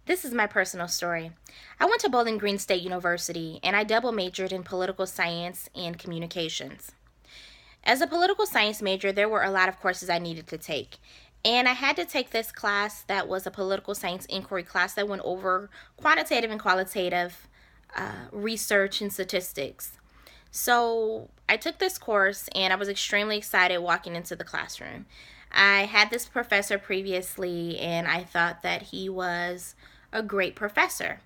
This is my personal story. I went to Bowling Green State University and I double majored in political science and communications. As a political science major, there were a lot of courses I needed to take. And I had to take this class that was a political science inquiry class that went over quantitative and qualitative research and statistics. So I took this course and I was extremely excited walking into the classroom. I had this professor previously and I thought that he was a great professor.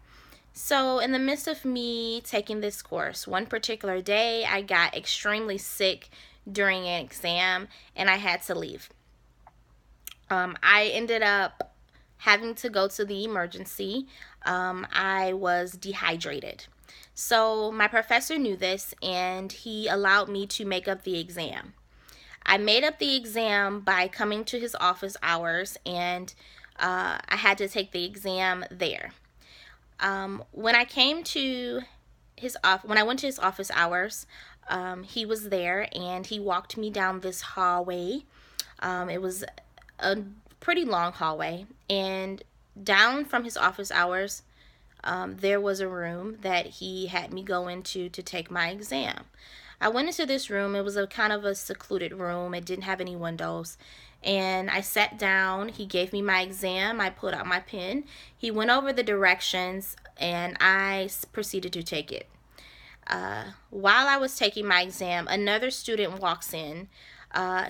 So, in the midst of me taking this course, one particular day I got extremely sick during an exam and I had to leave. I ended up having to go to the emergency. I was dehydrated. So, my professor knew this and he allowed me to make up the exam. I made up the exam by coming to his office hours and I had to take the exam there. When I came to when I went to his office hours, he was there and he walked me down this hallway. It was a pretty long hallway, and down from his office hours, there was a room that he had me go into to take my exam. I went into this room. It was a kind of a secluded room. It didn't have any windows. And I sat down. He gave me my exam. I pulled out my pen. He went over the directions and I proceeded to take it. While I was taking my exam, another student walks in.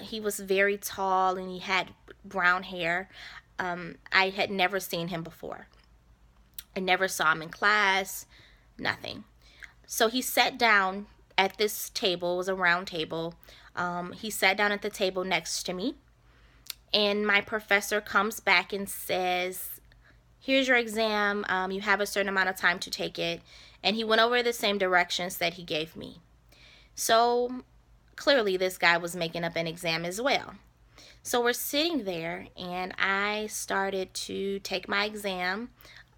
He was very tall and he had brown hair. I had never seen him before. I never saw him in class, nothing. So he sat down at this table. It was a round table. He sat down at the table next to me. And my professor comes back and says, here's your exam. You have a certain amount of time to take it. And he went over the same directions that he gave me. So clearly this guy was making up an exam as well. So we're sitting there and I started to take my exam.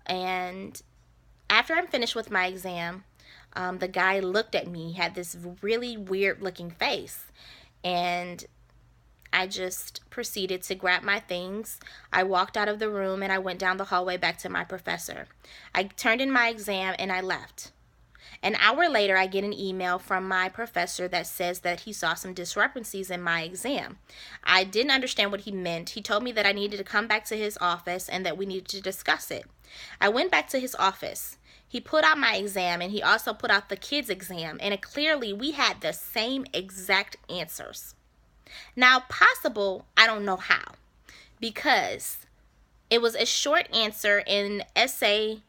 And after I'm finished with my exam, the guy looked at me, had this really weird looking face. And I just proceeded to grab my things. I walked out of the room and I went down the hallway back to my professor. I turned in my exam and I left. An hour later, I get an email from my professor that says that he saw some discrepancies in my exam. I didn't understand what he meant. He told me that I needed to come back to his office and that we needed to discuss it. I went back to his office. He put out my exam and he also put out the kids' exam, and clearly we had the same exact answers. Now, possible, I don't know how, because it was a short answer in essay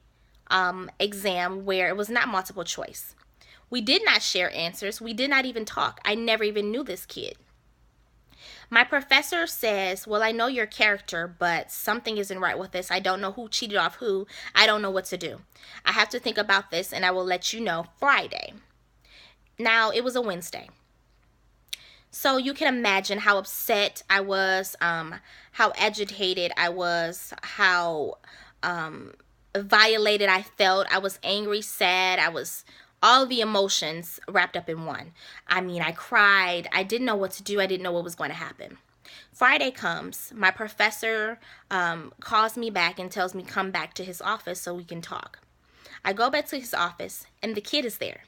exam where it was not multiple choice. We did not share answers. We did not even talk. I never even knew this kid. My professor says, well, I know your character, but something isn't right with this. I don't know who cheated off who. I don't know what to do. I have to think about this and I will let you know Friday. Now, it was a Wednesday. So you can imagine how upset I was, how agitated I was, how violated I felt. I was angry, sad. I was all the emotions wrapped up in one. I mean, I cried. I didn't know what to do. I didn't know what was going to happen. Friday comes. My professor calls me back and tells me come back to his office so we can talk. I go back to his office and the kid is there.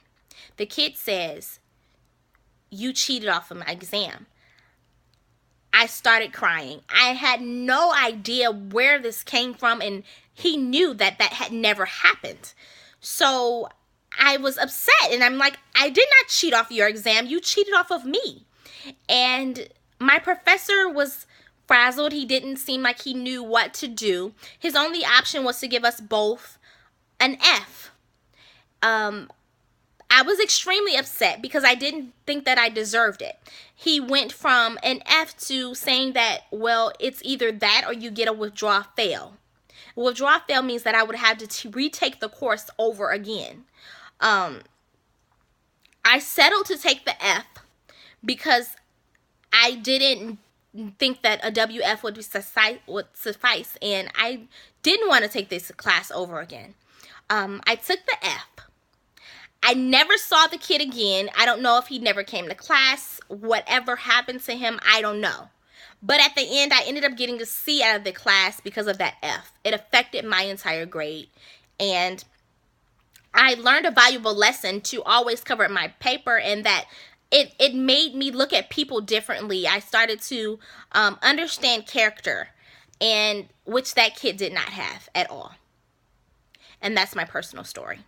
The kid says, you cheated off of my exam. I started crying. I had no idea where this came from, and he knew that that had never happened. So I was upset, and I'm like, I did not cheat off your exam. You cheated off of me. And my professor was frazzled. He didn't seem like he knew what to do. His only option was to give us both an F. I was extremely upset because I didn't think that I deserved it. He went from an F to saying that, well, it's either that or you get a withdraw fail. Withdraw fail means that I would have to retake the course over again. I settled to take the F because I didn't think that a WF would suffice, and I didn't want to take this class over again. I took the F. I never saw the kid again. I don't know if he never came to class. Whatever happened to him, I don't know. But at the end, I ended up getting a C out of the class because of that F. It affected my entire grade. And I learned a valuable lesson to always cover my paper, and that it made me look at people differently. I started to understand character, and which that kid did not have at all. And that's my personal story.